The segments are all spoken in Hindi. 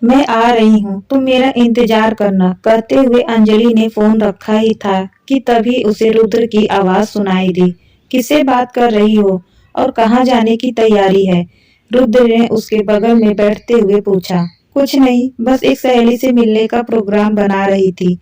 मैं आ रही हूँ, तुम मेरा इंतजार करना। कहते हुए अंजलि ने फोन रखा ही था कि तभी उसे रुद्र की आवाज सुनाई दी। किससे बात कर रही हो और कहाँ जाने की तैयारी है? रुद्र ने उसके बगल में बैठते हुए पूछा। कुछ नहीं, बस एक सहेली से मिलने का प्रोग्राम बना रही थी,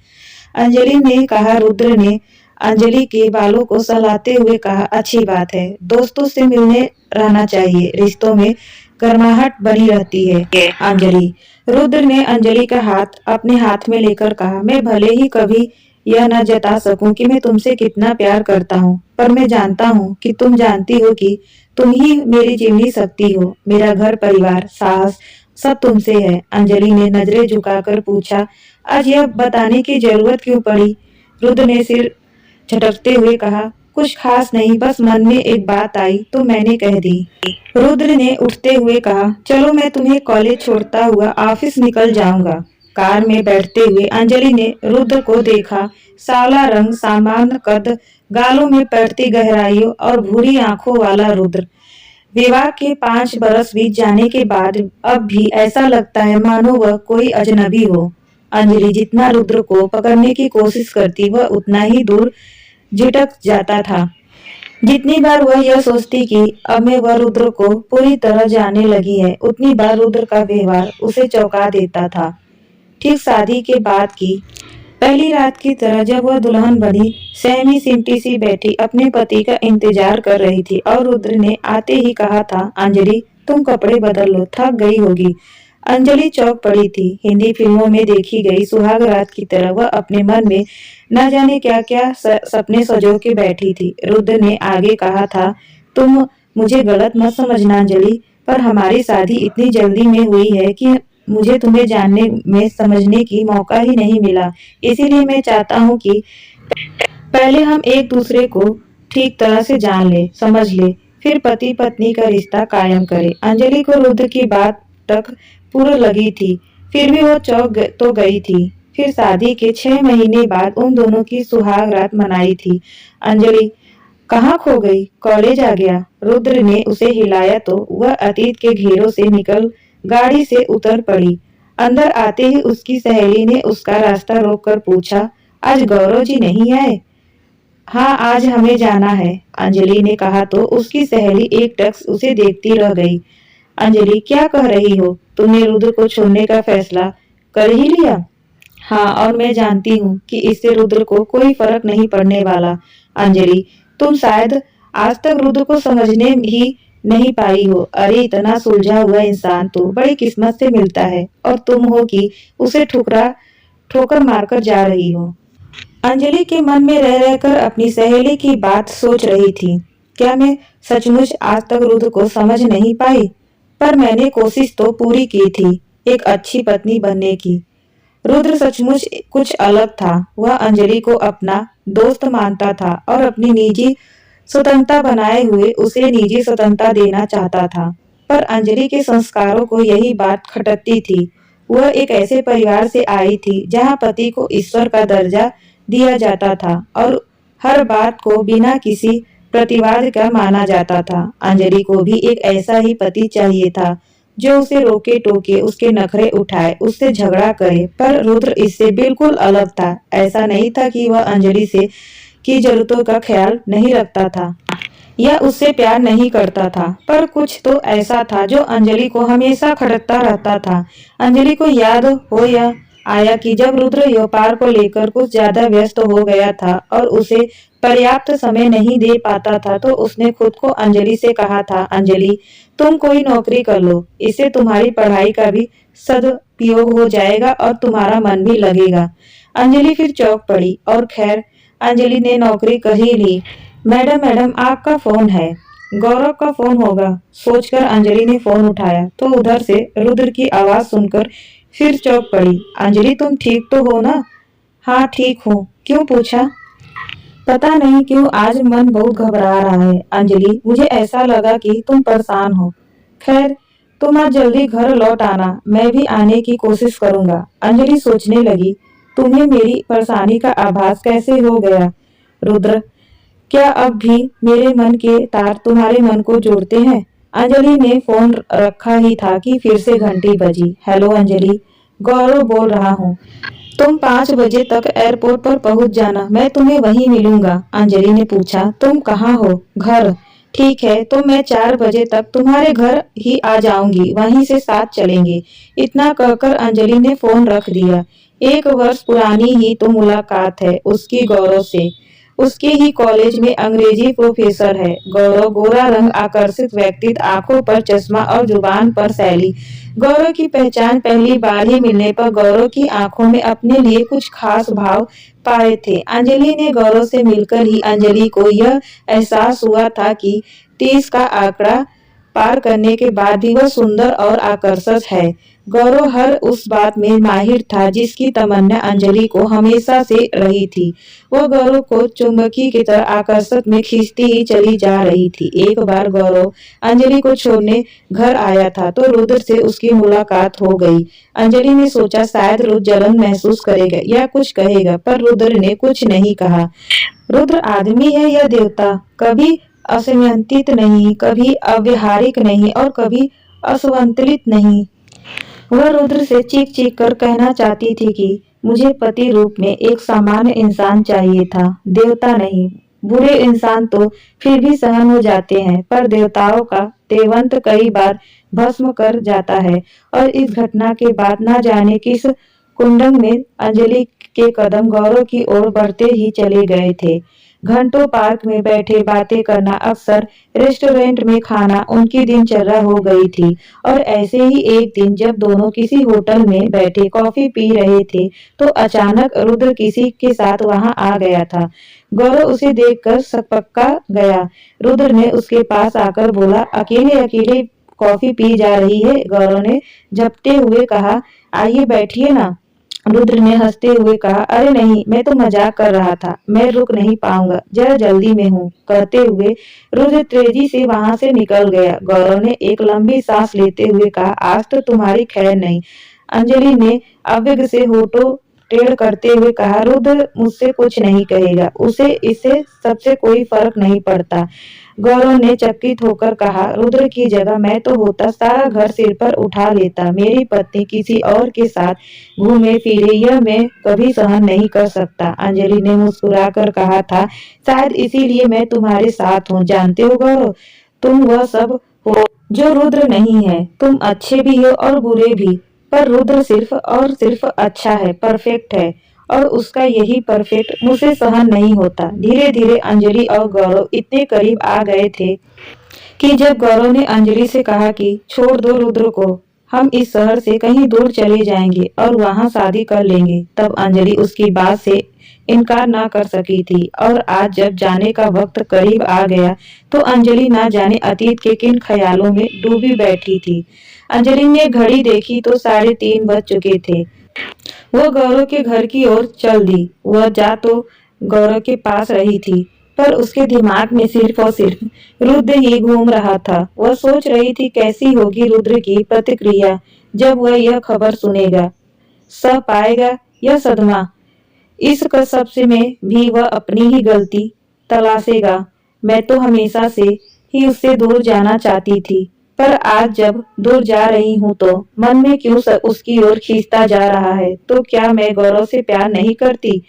अंजलि ने कहा। रुद्र ने अंजलि के बालों को सहलाते हुए कहा, अच्छी बात है, दोस्तों से मिलने रहना चाहिए, रिश्तों में गर्माहट बनी रहती है। अंजलि। रुद्र ने अंजलि का हाथ अपने हाथ में लेकर कहा, मैं भले ही कभी यह न जता सकूं कि मैं तुमसे कितना प्यार करता हूं, पर मैं जानता हूं कि तुम जानती हो कि तुम ही मेरी जीवनी शक्ति हो। मेरा घर परिवार साहस सब तुमसे है। अंजलि ने नजरें झुकाकर पूछा, आज यह बताने की जरूरत क्यों पड़ी? रुद्र ने सिर झटकते हुए कहा, कुछ खास नहीं, बस मन में एक बात आई तो मैंने कह दी। रुद्र ने उठते हुए कहा, चलो मैं तुम्हें कॉलेज छोड़ता हुआ ऑफिस निकल जाऊंगा। कार में बैठते हुए अंजलि ने रुद्र को देखा। सांवला रंग, सामान्य कद, गालों में पड़ती गहराइयों और भूरी आंखों वाला रुद्र। विवाह के 5 बरस बीत जाने के बाद अब भी ऐसा लगता है मानो वह कोई अजनबी हो। अंजलि जितना रुद्र को पकड़ने की कोशिश करती वह उतना ही दूर झिटक जाता था। जितनी बार वह यह सोचती कि अब मैं वह रुद्र को पूरी तरह जानने लगी है, उतनी बार रुद्र का व्यवहार उसे चौंका देता था। ठीक शादी के बाद की पहली रात की तरह जब वह दुल्हन बनी, सहमी सिमटी सी बैठी अपने पति का इंतजार कर रही थी और रुद्र ने आते ही कहा था, अंजलि तुम कपड़े बदल लो, थक गई होगी। अंजलि चौंक पड़ी थी। हिंदी फिल्मों में देखी गई सुहाग रात की तरह वह अपने मन में न जाने क्या क्या सपने सजो के बैठी थी। रुद्र ने आगे कहा था, तुम मुझे गलत मत समझना अंजलि, पर हमारी शादी इतनी जल्दी में हुई है कि मुझे तुम्हें जानने में समझने की मौका ही नहीं मिला। इसीलिए मैं चाहता हूँ कि पहले हम एक दूसरे को ठीक तरह से जान ले, समझ ले, फिर पति पत्नी का रिश्ता कायम करे। अंजलि को रुद्र की बात तक पूर्ण लगी थी, फिर भी वो तो गई थी। फिर शादी के 6 महीने बाद उन दोनों की सुहाग रात मनाई थी। अंजलि कहाँ खो गई? कॉलेज आ गया। रुद्र ने उसे हिलाया तो वह अतीत के घेरों से निकल गाड़ी से उतर पड़ी। अंदर आते ही उसकी सहेली ने उसका रास्ता रोककर पूछा, आज गौरव जी नहीं आए? हाँ, आज हमें जाना है, अंजलि ने कहा तो उसकी सहेली एकटक उसे देखती रह गई। अंजलि क्या कह रही हो? तुमने रुद्र को छोड़ने का फैसला कर ही लिया? हाँ, और मैं जानती हूँ कि इससे रुद्र को कोई फर्क नहीं पड़ने वाला। अंजलि तुम शायद आज तक रुद्र को समझने ही नहीं पाई हो। अरे इतना सुलझा हुआ इंसान तो बड़ी किस्मत से मिलता है और तुम हो कि उसे ठोकर मारकर जा रही हो। अंजलि के मन में रह रहकर अपनी सहेली की बात सोच रही थी। क्या मैं सचमुच आज तक रुद्र को समझ नहीं पाई? पर मैंने कोशिश तो पूरी की थी, एक अच्छी पत्नी बनने की। रुद्र सचमुच कुछ अलग था। वह अंजलि को अपना दोस्त मानता था और अपनी निजी स्वतंत्रता बनाए हुए उसे निजी स्वतंत्रता देना चाहता था। पर अंजलि के संस्कारों को यही बात खटकती थी। वह एक ऐसे परिवार से आई थी जहाँ पति को ईश्वर का दर्जा दिया जाता था और हर बात को बिना किसी प्रतिवाद का माना जाता था। अंजलि को भी एक ऐसा ही पति चाहिए था जो उसे रोके टोके, उसके नखरे उठाए, उससे झगड़ा करे। पर रुद्र इससे बिल्कुल अलग था। ऐसा नहीं था कि वह अंजलि से की जरूरतों का ख्याल नहीं रखता था या उससे प्यार नहीं करता था, पर कुछ तो ऐसा था जो अंजलि को हमेशा खटकता रहता था। अंजलि को याद हो या आया कि जब रुद्र व्यापार को लेकर कुछ ज्यादा व्यस्त हो गया था और उसे पर्याप्त समय नहीं दे पाता था तो उसने खुद को अंजलि से कहा था, अंजलि तुम कोई नौकरी कर लो, इससे तुम्हारी पढ़ाई का भी सदुपयोग हो जाएगा और तुम्हारा मन भी लगेगा। अंजलि फिर चौंक पड़ी और खैर अंजलि ने नौकरी कर ही ली। मैडम मैडम आपका फोन है। गौरव का फोन होगा, सोचकर अंजलि ने फोन उठाया तो उधर से रुद्र की आवाज सुनकर फिर चौंक पड़ी। अंजलि तुम ठीक तो हो ना? हाँ ठीक हूँ, क्यों पूछा? पता नहीं क्यों आज मन बहुत घबरा रहा है अंजलि, मुझे ऐसा लगा कि तुम परेशान हो। खैर तुम आज जल्दी घर लौट आना, मैं भी आने की कोशिश करूंगा। अंजलि सोचने लगी, तुम्हें मेरी परेशानी का आभास कैसे हो गया? रुद्र क्या अब भी मेरे मन के तार तुम्हारे मन को जोड़ते हैं? अंजलि ने फोन रखा ही था कि फिर से घंटी बजी। हेलो अंजलि, गौरव बोल रहा हूँ। तुम 5 बजे तक एयरपोर्ट पर पहुंच जाना, मैं तुम्हें वहीं मिलूंगा। अंजलि ने पूछा, तुम कहाँ हो? घर। ठीक है, तो मैं 4 बजे तक तुम्हारे घर ही आ जाऊंगी, वहीं से साथ चलेंगे। इतना कहकर अंजलि ने फोन रख दिया। 1 वर्ष पुरानी ही तो मुलाकात है उसकी गौरव से। उसके ही कॉलेज में अंग्रेजी प्रोफेसर है। गौरव गोरा रंग, आकर्षित व्यक्तित्व, आंखों पर चश्मा और जुबान पर शैली। गौरव की पहचान पहली बार ही मिलने पर गौरव की आंखों में अपने लिए कुछ खास भाव पाए थे। अंजलि ने गौरव से मिलकर ही अंजलि को यह एहसास हुआ था कि 30 का आंकड़ा पार करने के बाद भी वह सुंदर और आकर्षक है। गौरव हर उस बात में माहिर था जिसकी तमन्ना अंजलि को हमेशा से रही थी। वह गौरव को चुंबकी की तरह आकर्षक में खींचती ही चली जा रही थी। एक बार गौरव अंजलि को छोड़ने घर आया था तो रुद्र से उसकी मुलाकात हो गई। अंजलि ने सोचा शायद रुद्र जलन महसूस करेगा या कुछ कहेगा, पर रुद्र ने कुछ नहीं कहा। रुद्र आदमी है या देवता, कभी असंयंत्रित नहीं, कभी अव्यावहारिक नहीं और कभी असंतुलित नहीं। वह रुद्र से चीख चीख कर कहना चाहती थी कि मुझे पति रूप में एक सामान्य इंसान चाहिए था, देवता नहीं। बुरे इंसान तो फिर भी सहन हो जाते हैं, पर देवताओं का देवंत कई बार भस्म कर जाता है। और इस घटना के बाद न जाने किस कुंडम में अंजलि के कदम गौरव की ओर बढ़ते ही चले गए थे। घंटों पार्क में बैठे बातें करना, अक्सर रेस्टोरेंट में खाना उनकी दिनचर्या हो गई थी। और ऐसे ही एक दिन जब दोनों किसी होटल में बैठे कॉफी पी रहे थे तो अचानक रुद्र किसी के साथ वहां आ गया था। गौरव उसे देखकर सकपक्का गया। रुद्र ने उसके पास आकर बोला, अकेले अकेले कॉफी पी जा रही है? गौरव ने झपटे हुए कहा, आइए बैठिए ना। रुद्र ने हंसते हुए कहा, अरे नहीं, मैं तो मजाक कर रहा था, मैं रुक नहीं पाऊंगा, जरा जल्दी में हूँ। कहते हुए रुद्र तेजी से वहां से निकल गया। गौरव ने एक लंबी सांस लेते हुए कहा, आज तो तुम्हारी खैर नहीं। अंजलि ने अव्यक्त से होठों टेढ़ करते हुए कहा, रुद्र मुझसे कुछ नहीं कहेगा, उसे इससे सबसे कोई फर्क नहीं पड़ता। गौरव ने चकित होकर कहा, रुद्र की जगह मैं तो होता सारा घर सिर पर उठा लेता। मेरी पत्नी किसी और के साथ घूमे फिरे यह मैं कभी सहन नहीं कर सकता। अंजलि ने मुस्कुराकर कहा था, शायद इसीलिए मैं तुम्हारे साथ हूँ। जानते हो गौरव, तुम वह सब हो जो रुद्र नहीं है। तुम अच्छे भी हो और बुरे भी, पर रुद्र सिर्फ और सिर्फ अच्छा है, परफेक्ट है। और उसका यही परफेक्ट मुझसे सहन नहीं होता। धीरे धीरे अंजलि और गौरव इतने करीब आ गए थे कि जब गौरव ने अंजलि से कहा कि छोड़ दो रुद्र को, हम इस शहर से कहीं दूर चले जाएंगे और वहां शादी कर लेंगे, तब अंजलि उसकी बात से इनकार ना कर सकी थी। और आज जब जाने का वक्त करीब आ गया तो अंजलि ना जाने अतीत के किन ख्यालों में डूबी बैठी थी। अंजलि ने घड़ी देखी तो 3:30 बज चुके थे। वह गौरव के घर की ओर चल दी। वह जा तो गौरव के पास रही थी, पर उसके दिमाग में सिर्फ और सिर्फ रुद्र ही घूम रहा था। वह सोच रही थी कैसी होगी रुद्र की प्रतिक्रिया जब वह यह खबर सुनेगा। सह पाएगा या सदमा? इस कसब से में भी वह अपनी ही गलती तलाशेगा। मैं तो हमेशा से ही उससे दूर जाना चाहती थी, पर आज जब दूर जा रही हूँ तो मन में क्यों उसकी ओर खींचता जा रहा है। तो क्या मैं गौरव से प्यार नहीं करती?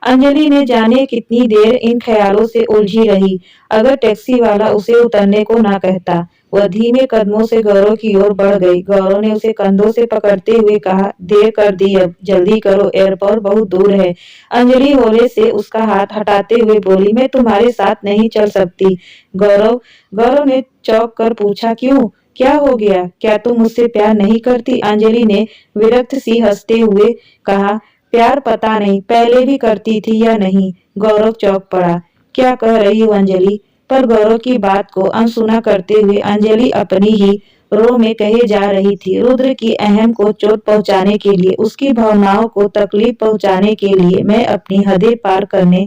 अंजलि ने जाने कितनी देर इन ख्यालों से उलझी रही। अगर टैक्सी वाला उसे उतरने को ना कहता। वह धीमे कदमों से गौरव की ओर बढ़ गई। गौरव ने उसे कंधों से पकड़ते हुए कहा, देर कर दी, अब जल्दी करो, एयरपोर्ट बहुत दूर है। अंजलि होले से उसका हाथ हटाते हुए बोली, मैं तुम्हारे साथ नहीं चल सकती। गौरव गौरव ने चौंक कर पूछा, क्यों, क्या हो गया? क्या तुम मुझसे प्यार नहीं करती? अंजलि ने विरक्त सी हंसते हुए कहा, प्यार पता नहीं पहले भी करती थी या नहीं। गौरव चौंक पड़ा। क्या कह रही हो अंजलि? पर गौरव की बात को अनसुना करते हुए अंजलि अपनी ही रो में कहे जा रही थी। रुद्र की अहम को चोट पहुंचाने के लिए, उसकी भावनाओं को तकलीफ पहुंचाने के लिए मैं अपनी हदें पार करने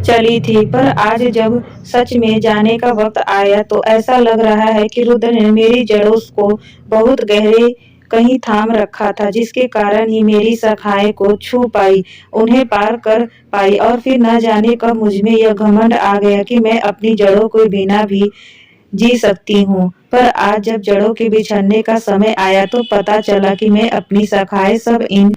चली थी, पर आज जब सच में जाने का वक्त आया तो ऐसा लग रहा है कि रुद्र ने मेरी जड़ों को बहुत गहरे कहीं थाम रखा था, जिसके कारण ही मेरी शाखाएं को छू पाई, उन्हें पार कर पाई। और फिर न जाने कब मुझ में यह घमंड आ गया कि मैं अपनी जड़ों को बिना भी जी सकती हूँ, पर आज जब जड़ों के बिछड़ने का समय आया तो पता चला कि मैं अपनी शाखाएं सब इन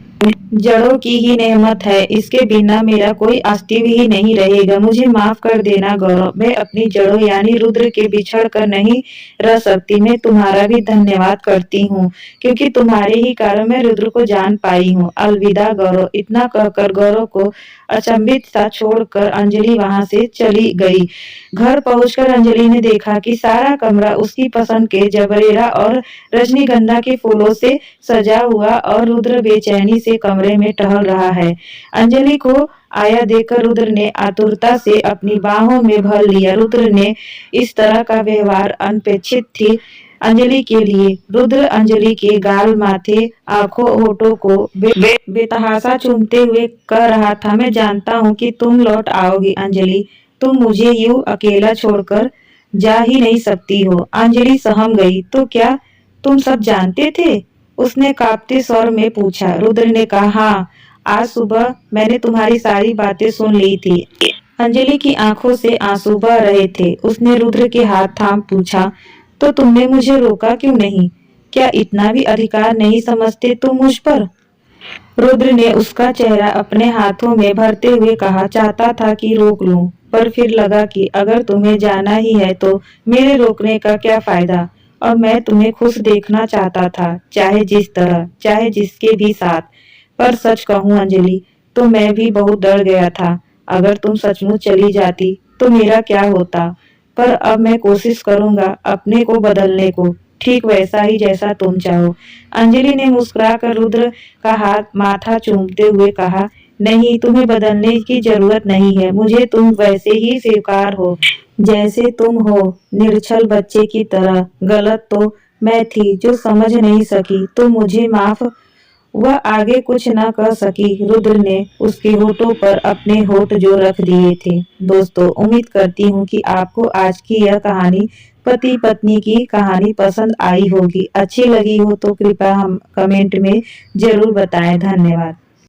जड़ों की ही नेमत है। इसके बिना मेरा कोई अस्तित्व ही नहीं रहेगा। मुझे माफ कर देना गौरव, मैं अपनी जड़ों यानी रुद्र के बिछड़ कर नहीं रह सकती। मैं तुम्हारा भी धन्यवाद करती हूँ, क्योंकि तुम्हारे ही कारण मैं रुद्र को जान पाई हूँ। अलविदा गौरव। इतना कहकर गौरव को अचंभित सा छोड़कर अंजलि वहां से चली गई। घर पहुंचकर अंजलि ने देखा कि सारा कमरा उसकी पसंद के जबरेरा और रजनीगंधा के फूलों से सजा हुआ और रुद्र बेचैनी से कमरे में टहल रहा है। अंजलि को आया देखकर रुद्र ने आतुरता से अपनी बाहों में भर लिया। रुद्र ने इस तरह का व्यवहार अनपेक्षित थी अंजलि के लिए। रुद्र अंजलि के गाल, माथे, आंखों, होठों को बेतहाशा चूमते हुए कह रहा था, मैं जानता हूँ कि तुम लौट आओगी अंजलि, तुम मुझे यूं अकेला छोड़कर जा ही नहीं सकती हो। अंजलि सहम गई। तो क्या तुम सब जानते थे? उसने कांपते स्वर में पूछा। रुद्र ने कहा, हाँ, आज सुबह मैंने तुम्हारी सारी बातें सुन ली थी। अंजलि की आंखों से आंसू बह रहे थे। उसने रुद्र के हाथ थाम पूछा, तो तुमने मुझे रोका क्यों नहीं? क्या इतना भी अधिकार नहीं समझते तुम मुझ पर? रुद्र ने उसका चेहरा अपने हाथों में भरते हुए कहा, चाहता था कि रोक लूं, पर फिर लगा कि अगर तुम्हें जाना ही है तो मेरे रोकने का क्या फायदा। और मैं तुम्हें खुश देखना चाहता था, चाहे जिस तरह, चाहे जिसके भी साथ। पर सच कहूं अंजलि, तो मैं भी बहुत डर गया था। अगर तुम सचमुच चली जाती तो मेरा क्या होता। पर अब मैं कोशिश करूंगा अपने को बदलने को, ठीक वैसा ही जैसा तुम चाहो। अंजलि ने मुस्कुराकर रुद्र का हाथ, माथा चूमते हुए कहा, नहीं, तुम्हें बदलने की जरूरत नहीं है। मुझे तुम वैसे ही स्वीकार हो जैसे तुम हो, निरछल बच्चे की तरह। गलत तो मैं थी जो समझ नहीं सकी, तो मुझे माफ। वह आगे कुछ न कह सकी। रुद्र ने उसके होठों पर अपने होठ जो रख दिए थे। दोस्तों, उम्मीद करती हूँ कि आपको आज की यह कहानी, पति पत्नी की कहानी, पसंद आई होगी। अच्छी लगी हो तो कृपया हम कमेंट में जरूर बताएं। धन्यवाद।